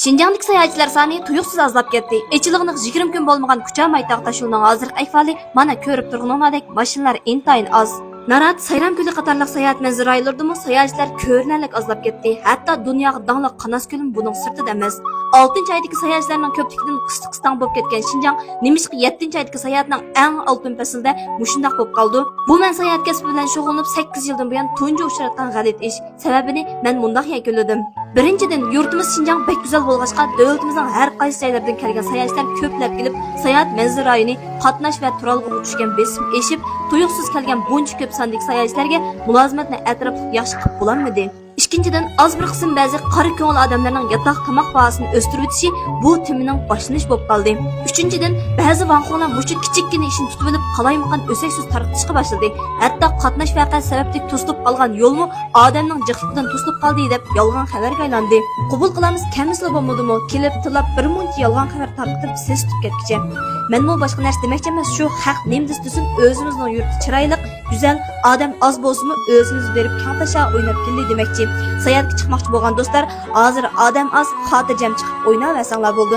Şinjandagi sayohatchilar soni tuyuqsiz azlab ketdi. Echiligining 20 kun bo'lmagan Kucha Maytaq yo'lining hozirgi ahvoli mana ko'rib turganingdek mashinalar intayin az. Narat Sayram Ko'li qatorliq sayohat manzaralarida sayohatchilar ko'rinarlik azlab ketdi. Hatto dunyoga dangliq Qanas ko'li buning sirtida emas. 6-oydagi sayohatchilarning ko'pligidan qisqa-qisqa bo'lib ketgan Şinjan nimishqa 7-oydagi sayohatning eng oltin faslida mushundaq bo'lib qoldi. Bu men sayohat kasbi bilan shug'ullanib 8 yildan buyon tunji uchratgan g'alat ish. Sababini men mundaq yakunladim. Birinchidan, yurtimiz Şinjan bek go'zal bo'lg'achqa davlatimizning har qaysi joylaridan kelgan sayohatchilar ko'plab kelib, sayohat manzaralarini, qatnash va turalg'uga tushgan besim eshib, tuyuqsiz kelgan buncha ko'p sondagi sayohatchilarga mulozimatni atrofli yaxshi qilib bo'lolmadi. İkinchidan, az bir qism ba'zi qari ko'ngil odamlarning yotoq tomoq bahosini o'stirib o'tishi bu timining boshlanish bo'lib qoldi. Uchinchidan, ba'zi vanxonlar mushuk kichikkina ishni tutib olib, qalaymaqan o'sak so'z tarqatishga boshladi. Hatto qatnash voqeasi sababli to'silib qolgan yo'lmi odamning jiqtidan to'silib qoldi deb yolg'on xabarga aylandi. Qabul qilamiz, kamsizlar bo'lmadimi? Kelib tilab bir muncha yolg'on xabar tarqatib siz tutib ketkicha. Menmi boshqa narsa demoqchi emas, shu haq nimda desin o'zimizning yurti chiroyli, go'zal, odam oz bo'lsa-mu o'zimiz berib kantasha o'ynab keldi demoqchi. Sayohatga chiqmoqchi bo'lgan do'stlar, hozir odam oz, xotirjam chiqib o'ynab olsanglar bo'ldi.